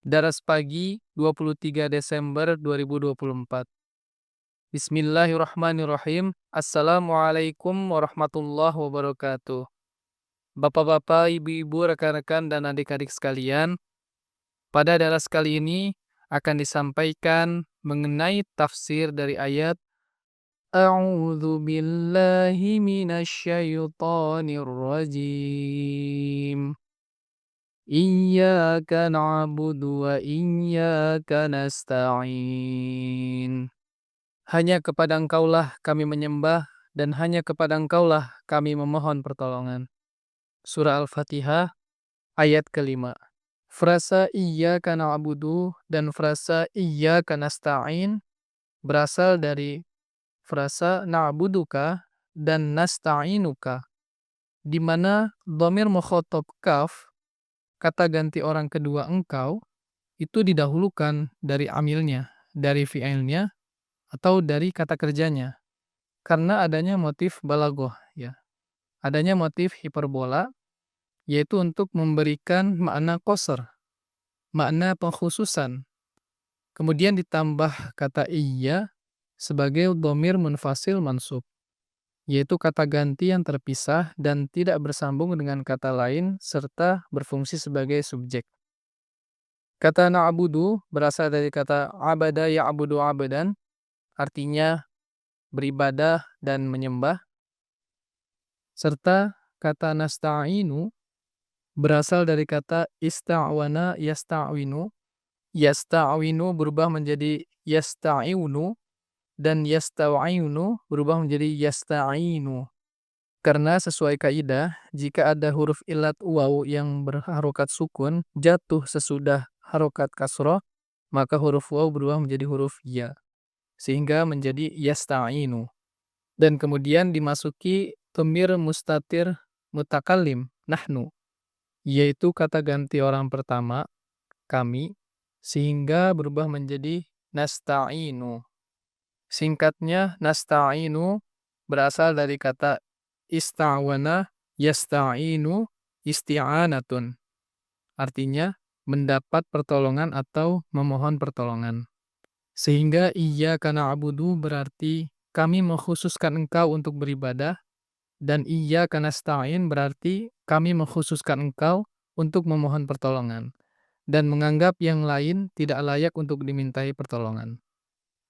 Daras pagi 23 Desember 2024. Bismillahirrahmanirrahim. Assalamualaikum warahmatullahi wabarakatuh. Bapak-bapak, ibu-ibu, rekan-rekan, dan adik-adik sekalian, pada daras kali ini akan disampaikan mengenai tafsir dari ayat A'udzu billahi minasyaitonir rajim. Iyyaka na'budu wa iyyaka nasta'in. Hanya kepada Engkaulah kami menyembah dan hanya kepada Engkaulah kami memohon pertolongan. Surah Al-Fatihah ayat kelima. Frasa iyyaka na'budu dan frasa iyyaka nasta'in berasal dari frasa na'buduka dan nasta'inuka, di mana dhamir mukhatab kaf, kata ganti orang kedua engkau, itu didahulukan dari amilnya, dari fi'ilnya, atau dari kata kerjanya. Karena adanya motif balaghah, ya. Adanya motif hiperbola, yaitu untuk memberikan makna qasr, makna pengkhususan. Kemudian ditambah kata iya sebagai dhamir munfasil mansub, yaitu kata ganti yang terpisah dan tidak bersambung dengan kata lain serta berfungsi sebagai subjek. Kata na'budu berasal dari kata abada ya'budu abadan, artinya beribadah dan menyembah, serta kata nasta'inu berasal dari kata ista'wana yasta'winu. Yasta'winu berubah menjadi yasta'iunu dan yasta'inu berubah menjadi yasta'inu. Karena sesuai kaidah, jika ada huruf ilat waw yang berharokat sukun jatuh sesudah harokat kasroh, maka huruf waw berubah menjadi huruf ya, sehingga menjadi yasta'inu. Dan kemudian dimasuki dhamir mustatir mutakallim, nahnu, yaitu kata ganti orang pertama, kami, sehingga berubah menjadi nasta'inu. Singkatnya, nasta'inu berasal dari kata ista'wana yasta'inu isti'anatun. Artinya, mendapat pertolongan atau memohon pertolongan. Sehingga iyyaka na'budu berarti kami mengkhususkan engkau untuk beribadah, dan iyyaka nasta'in berarti kami mengkhususkan engkau untuk memohon pertolongan dan menganggap yang lain tidak layak untuk dimintai pertolongan.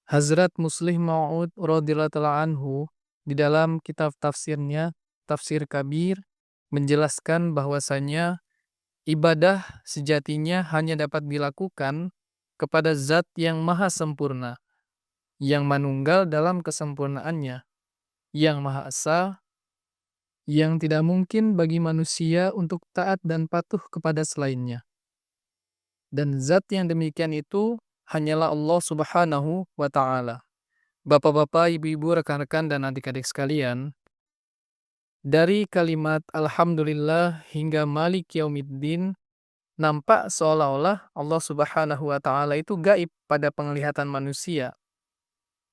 Hazrat Muslih Ma'ud radhiyallahu ta'ala anhu di dalam kitab tafsirnya, Tafsir Kabir, menjelaskan bahwasanya ibadah sejatinya hanya dapat dilakukan kepada Zat yang maha sempurna, yang manunggal dalam kesempurnaannya, yang maha esa, yang tidak mungkin bagi manusia untuk taat dan patuh kepada selainnya. Dan zat yang demikian itu hanyalah Allah Subhanahu wa Ta'ala. Bapak-bapak, ibu-ibu, rekan-rekan, dan adik-adik sekalian, dari kalimat Alhamdulillah hingga Malik Yaumiddin, nampak seolah-olah Allah Subhanahu wa Ta'ala itu gaib pada penglihatan manusia,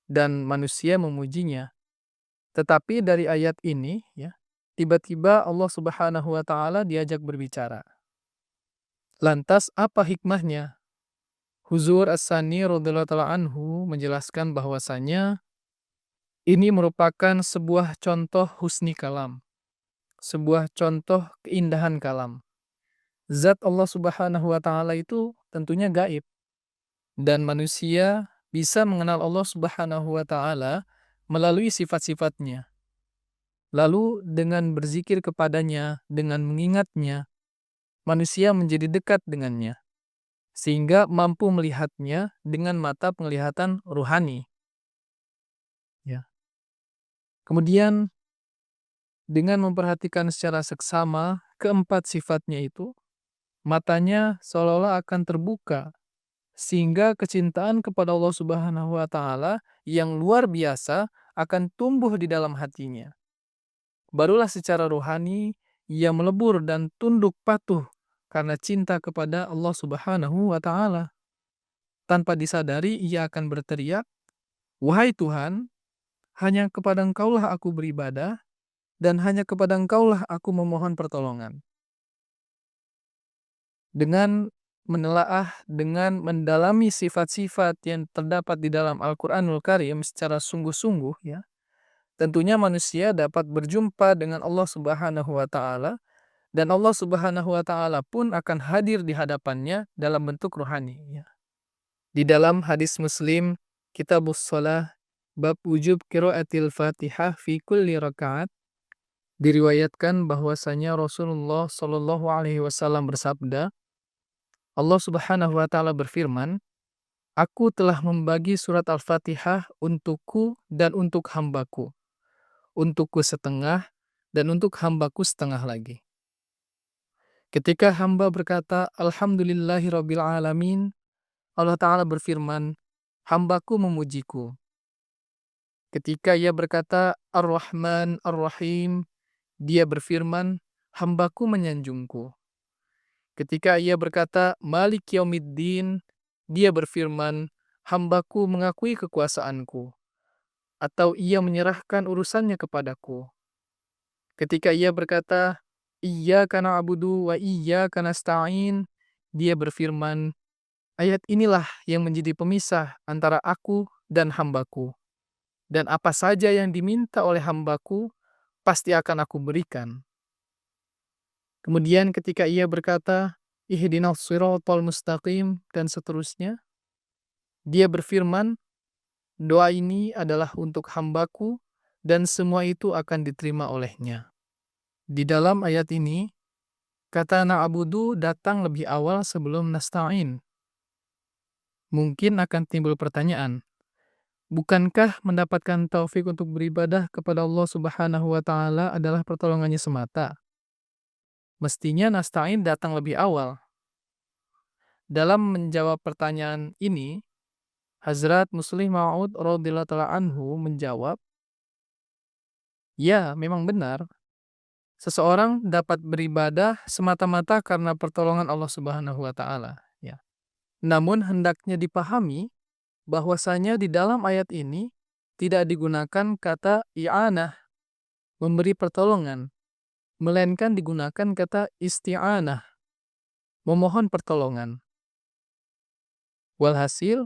dan manusia memujinya. Tetapi dari ayat ini, ya, tiba-tiba Allah Subhanahu wa Ta'ala diajak berbicara. Lantas apa hikmahnya? Huzur As-Sani radhiyallahu ta'ala anhu menjelaskan bahwasanya ini merupakan sebuah contoh husni kalam, sebuah contoh keindahan kalam. Zat Allah Subhanahu wa Ta'ala itu tentunya gaib, dan manusia bisa mengenal Allah Subhanahu wa Ta'ala melalui sifat-sifatnya. Lalu dengan berzikir kepadanya, dengan mengingatnya, manusia menjadi dekat dengannya, sehingga mampu melihatnya dengan mata penglihatan ruhani. Ya. Kemudian dengan memperhatikan secara seksama keempat sifatnya itu, matanya seolah-olah akan terbuka, sehingga kecintaan kepada Allah Subhanahu wa Ta'ala yang luar biasa akan tumbuh di dalam hatinya. Barulah secara rohani ia melebur dan tunduk patuh karena cinta kepada Allah Subhanahu wa Ta'ala. Tanpa disadari ia akan berteriak, "Wahai Tuhan, hanya kepada Engkaulah aku beribadah, dan hanya kepada Engkaulah aku memohon pertolongan." Dengan menelaah dengan mendalami sifat-sifat yang terdapat di dalam Al-Qur'anul Karim secara sungguh-sungguh ya, tentunya manusia dapat berjumpa dengan Allah Subhanahu wa taala dan Allah Subhanahu wa taala pun akan hadir di hadapannya dalam bentuk rohani ya. Di dalam hadis Muslim Kitabus Shalah bab wujub qiraatil Fatihah fi kulli rakaat diriwayatkan bahwasanya Rasulullah Shallallahu alaihi wasallam bersabda, Allah Subhanahu wa taala berfirman, "Aku telah membagi surat Al-Fatihah untukku dan untuk hambaku, untukku setengah dan untuk hambaku setengah lagi." Ketika hamba berkata, Alhamdulillahirabbil alamin, Allah Ta'ala berfirman, hambaku memujiku. Ketika ia berkata, Ar-Rahman Ar-Rahim, dia berfirman, hambaku menyanjungku. Ketika ia berkata, Malik Yaumiddin, dia berfirman, hambaku mengakui kekuasaanku. Atau ia menyerahkan urusannya kepadaku. Ketika ia berkata, Iyyaka na'budu wa iyyaka nasta'in, dia berfirman, ayat inilah yang menjadi pemisah antara aku dan hambaku. Dan apa saja yang diminta oleh hambaku, pasti akan aku berikan. Kemudian ketika ia berkata, Ihdinas siratal mustaqim, dan seterusnya, dia berfirman, doa ini adalah untuk hambaku, dan semua itu akan diterima olehnya. Di dalam ayat ini, kata na'budu datang lebih awal sebelum nasta'in. Mungkin akan timbul pertanyaan, bukankah mendapatkan taufik untuk beribadah kepada Allah Subhanahu wa taala adalah pertolongannya semata? Mestinya nasta'in datang lebih awal. Dalam menjawab pertanyaan ini, Hazrat Muslim Ma'ud radhiyallahu taala anhu menjawab, ya, memang benar. Seseorang dapat beribadah semata-mata karena pertolongan Allah Subhanahu wa taala, ya. Namun hendaknya dipahami bahwasanya di dalam ayat ini tidak digunakan kata i'anah, memberi pertolongan, melainkan digunakan kata isti'anah, memohon pertolongan. Walhasil,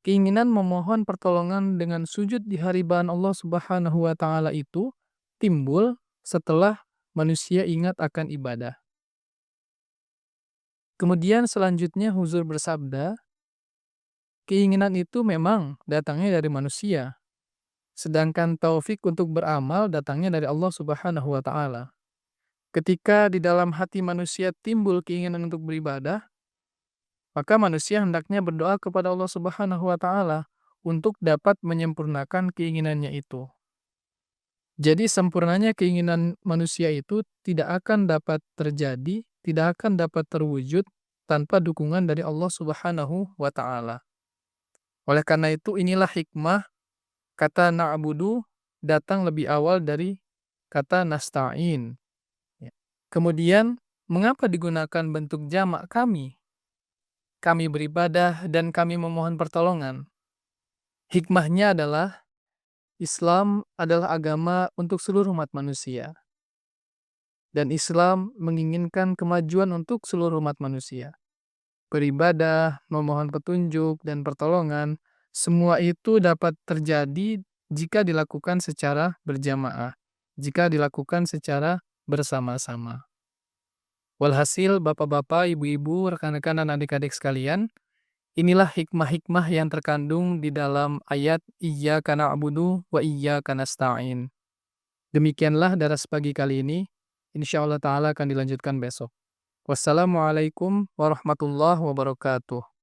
keinginan memohon pertolongan dengan sujud di hadirat Allah Subhanahu wa taala itu timbul setelah manusia ingat akan ibadah. Kemudian selanjutnya Huzur bersabda, keinginan itu memang datangnya dari manusia, sedangkan taufik untuk beramal datangnya dari Allah Subhanahu wa taala. Ketika di dalam hati manusia timbul keinginan untuk beribadah, maka manusia hendaknya berdoa kepada Allah Subhanahu wa taala untuk dapat menyempurnakan keinginannya itu. Jadi sempurnanya keinginan manusia itu tidak akan dapat terjadi, tidak akan dapat terwujud tanpa dukungan dari Allah Subhanahu wa taala. Oleh karena itu inilah hikmah kata na'budu datang lebih awal dari kata nasta'in. Ya. Kemudian mengapa digunakan bentuk jamak kami? Kami beribadah dan kami memohon pertolongan. Hikmahnya adalah Islam adalah agama untuk seluruh umat manusia. Dan Islam menginginkan kemajuan untuk seluruh umat manusia. Beribadah, memohon petunjuk, dan pertolongan, semua itu dapat terjadi jika dilakukan secara berjamaah, jika dilakukan secara bersama-sama. Walhasil, bapak-bapak, ibu-ibu, rekan-rekan, dan adik-adik sekalian, inilah hikmah-hikmah yang terkandung di dalam ayat Iyyaka na'budu wa iyyaka nasta'in. Demikianlah daras pagi kali ini. Insyaallah ta'ala akan dilanjutkan besok. Wassalamualaikum warahmatullahi wabarakatuh.